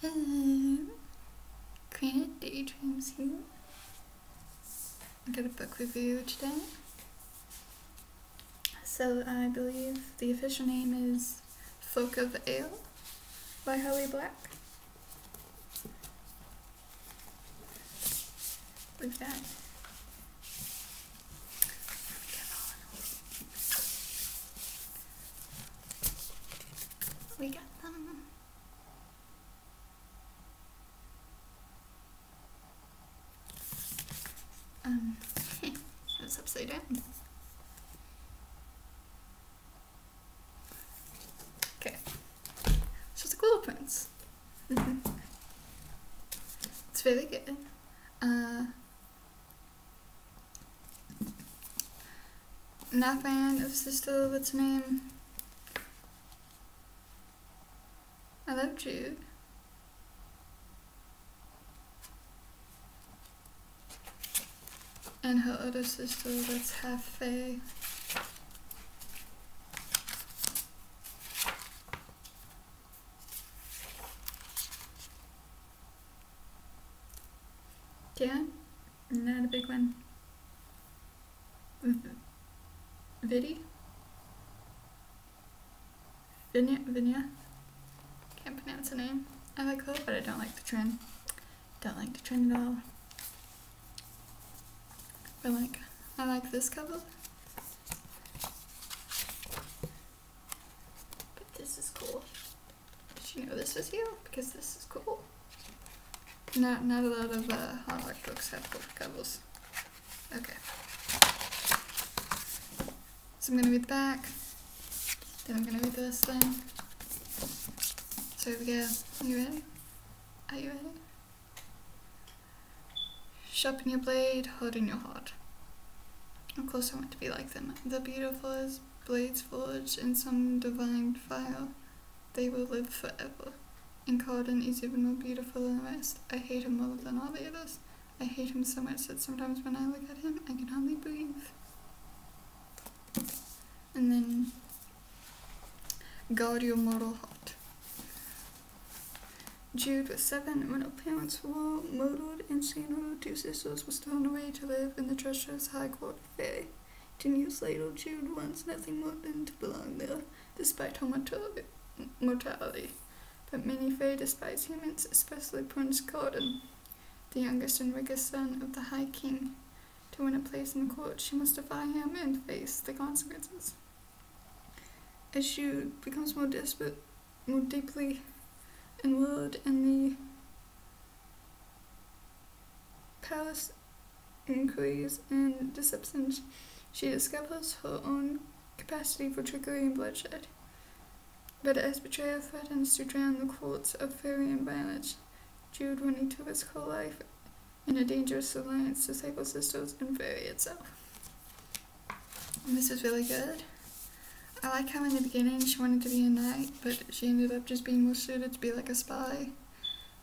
Hello, Queen of Daydreams here. I got a book review today. So I believe the official name is Folk of Ale by Holly Black. Look at that. We got them. It's upside down. Okay. So it's a Glow Prince. It's very good. Not a fan of Sister, what's her name? I love Jude. And her other sister that's half fae. Yeah, not a big one. Vinya? Can't pronounce her name. I like her, but I don't like the trend. Don't like the trend at all. But like, I like this cover. But this is cool. Did you know this was here? Because this is cool. Not a lot of Hallmark books have cool covers. Okay. So I'm gonna read the back. Then I'm gonna read this thing. So here we go. Are you ready? Are you ready? Sharpen your blade, harden your heart. Of course I want to be like them. They're beautiful as blades forged in some divine fire. They will live forever. And Cardan is even more beautiful than the rest. I hate him more than all the others. I hate him so much that sometimes when I look at him, I can hardly breathe. And then, guard your mortal heart. Jude was 7 when her parents were murdered, and she and her 2 sisters were thrown away to live in the treacherous High Court of Fae. 10 years later, Jude wants nothing more than to belong there, despite her mortality. But many Fae despise humans, especially Prince Cardan, the youngest and weakest son of the High King. To win a place in the court, she must defy him and face the consequences. As Jude becomes more desperate, more deeply enrolled in the palace inquiries and deceptions, she discovers her own capacity for trickery and bloodshed. But as betrayal threatens to drown the courts of fury and violence, Jude will need to risk her life in a dangerous alliance to save her sisters and Fairy itself. And this is really good. I like how in the beginning she wanted to be a knight, but she ended up just being more suited to be like a spy.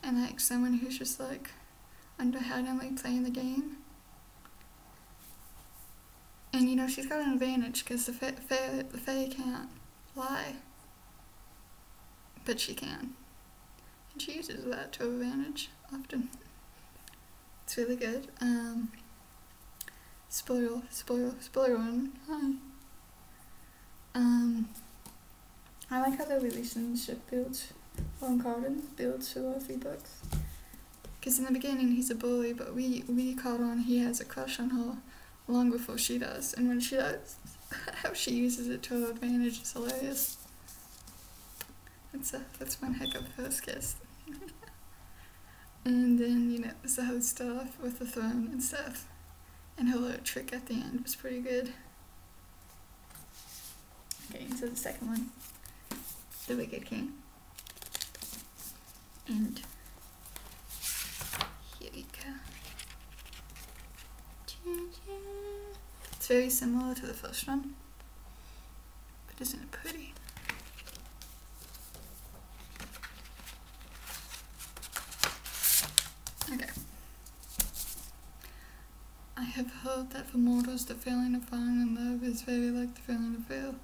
And like someone who's just like underhandedly playing the game. And you know, she's got an advantage because the Fae can't lie. But she can. And she uses that to her advantage often. It's really good. Spoiler one. Hi. I like how the relationship builds on Cardan, builds through all 3 books. Because in the beginning he's a bully, but we caught on he has a crush on her long before she does. And when she does, how she uses it to her advantage is hilarious. That's one heck of a first kiss. And then, you know, there's the whole stuff with the throne and stuff. And her little trick at the end was pretty good. Okay, so the second one, the Wicked King. And here we go. It's very similar to the first one, but isn't it pretty? Okay. I have heard that for mortals the feeling of falling in love is very like the feeling of fear.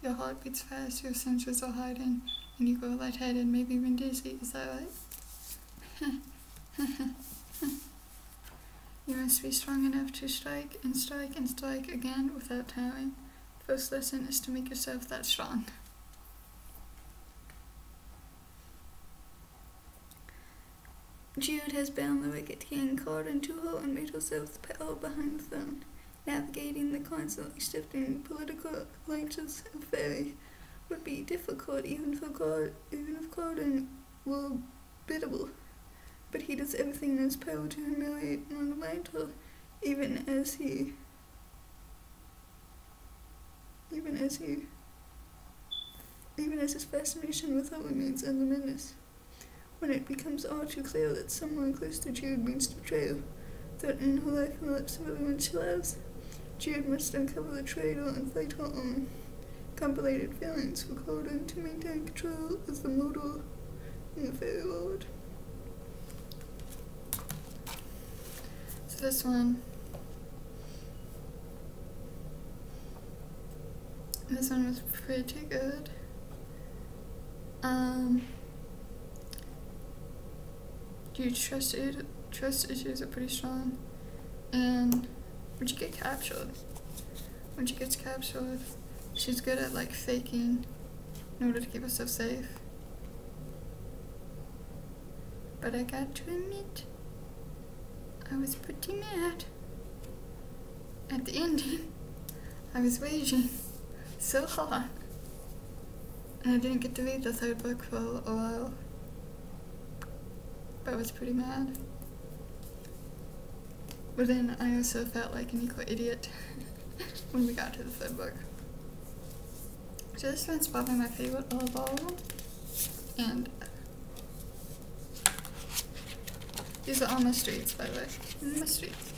Your heart beats fast, your senses are heightened, and you go lightheaded, maybe even dizzy. Is that right? You must be strong enough to strike and strike and strike again without tiring. The first lesson is to make yourself that strong. Jude has bound the Wicked King, Corden to her, and made herself the power behind the throne. Navigating the constantly shifting political alliances of Fairy would be difficult even if Corden were biddable. But he does everything in his power to humiliate and undermine her, even as his fascination with her remains undiminished. When it becomes all too clear that someone close to Jude means to betray her, threatening her life and the lips of everyone she loves, Jude must uncover the traitor and fight her own complicated feelings for Corden to maintain control as the mortal in the fairy world. So this one was pretty good. Jude's trust issues are pretty strong, and when she gets captured, she's good at like faking in order to keep herself safe. But I got to admit, I was pretty mad at the ending. I was raging so hard, and I didn't get to read the third book for a while, but I was pretty mad. But then I also felt like an equal idiot when we got to the third book. So this one's probably my favorite of all of them, and these are all mysteries, by the way. Mysteries.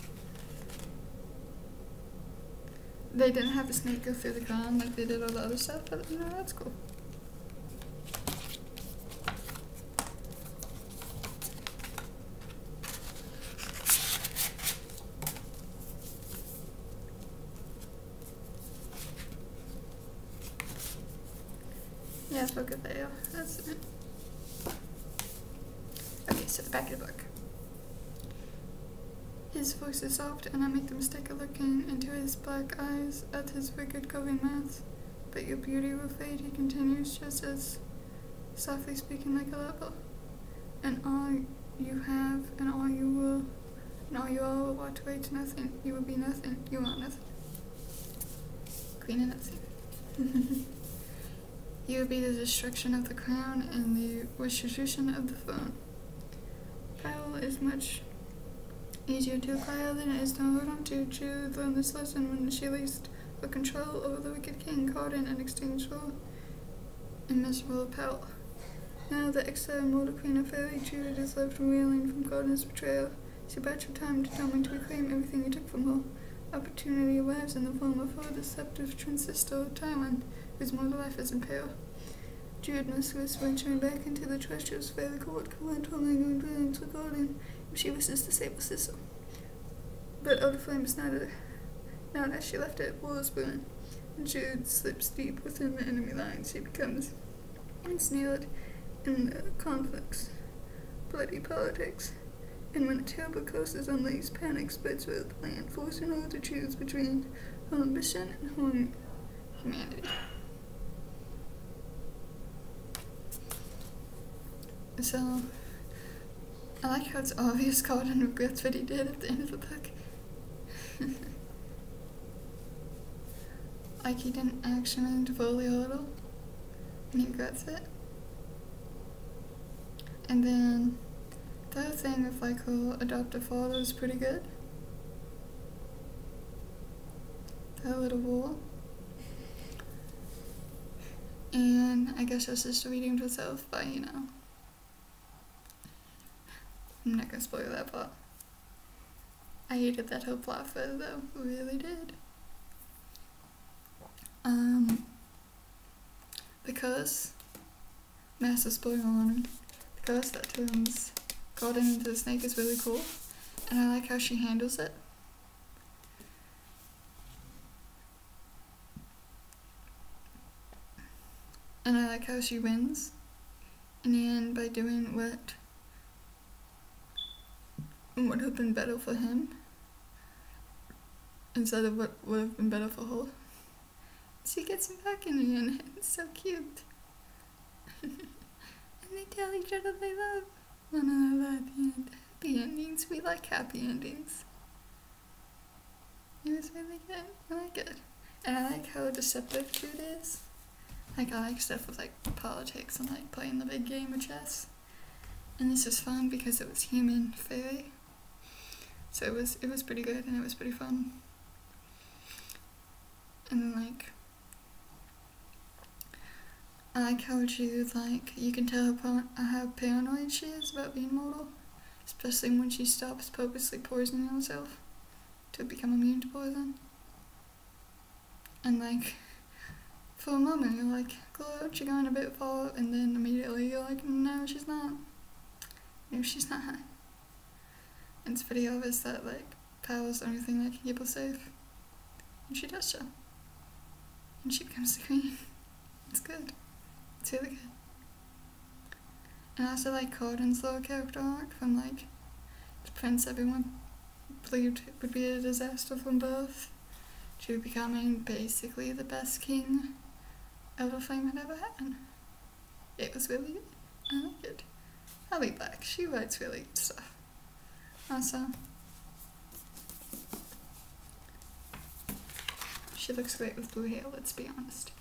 They didn't have the snake go through the ground like they did all the other stuff, but you know, that's cool. Yeah, book of Vale. That's it. Okay, so the back of the book. His voice is soft, and I make the mistake of looking into his black eyes at his wicked coving mouth. But your beauty will fade, he continues, just as softly speaking like a leper. And all you have, and all you will, and all you are will walk away to nothing. You will be nothing. You are nothing. Queen of nothing. You will be the destruction of the crown and the restitution of the throne. Power is much easier to acquire than it is to hold on to. Jude learned this lesson when she leased her control over the Wicked King, Corden, in exchange for immeasurable power. Now the exiled mortal Queen of Fairy, Jude is left reeling from Corden's betrayal. She bides her time, determined to reclaim everything he took from her. Opportunity arrives in the form of her deceptive transistor, Tywin, whose mortal life is in peril. Jude must risk venturing back into the treacherous fairy court, confront her lingering dreams regarding if she wishes to save her sister. But Elder Flame is not as she left it, war is brewing, and Jude slips deep within the enemy lines. She becomes ensnared in the conflicts, bloody politics, and when a terrible curse is unleashed, panic spreads through the land, forcing her to choose between her ambition and her humanity. So, I like how it's obvious Corden regrets what he did at the end of the book. Like he didn't actually mean to bully a little, and he regrets it. And then the other thing with like her adoptive father is pretty good. That little war. And I guess her sister redeemed herself by, you know, I'm not gonna spoil that part. I hated that whole plot for it though, really did. Because, massive spoiler warning, because that turns Corden into the snake is really cool, and I like how she handles it. And I like how she wins in the end by doing what and would have been better for him instead of what would have been better for her. She gets him back in the end. It's so cute. And they tell each other they love one another at the end. Happy endings. We like happy endings. It was really good. I like it. And I like how deceptive Jude is. Like, I like stuff with, like, politics and, like, playing the big game of chess. And this was fun because it was human fairy. So it was pretty good and it was pretty fun. And then, like, I like how Jude, like, you can tell how paranoid she is about being mortal. Especially when she stops purposely poisoning herself to become immune to poison. And, like, for a moment you're like, Glow, you're going a bit far, and then immediately you're like, no, she's not. No, she's not. And it's pretty obvious that, like, power's the only thing that can keep her safe. And she does so. And she becomes the queen. It's good. It's really good. And I also like Cordon's little character arc from, like, the prince everyone believed would be a disaster from birth to becoming basically the best king Everflame had ever had. It was really good. I like it. Holly Black, she writes really good stuff. Also, she looks great with blue hair, let's be honest.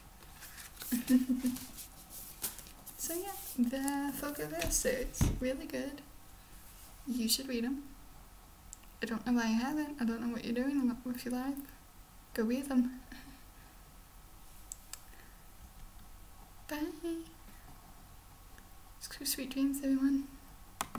So yeah, the Folklore series, really good. You should read them. I don't know why you haven't. I don't know what you're doing. If you like, go read them. Bye. Sweet dreams, everyone.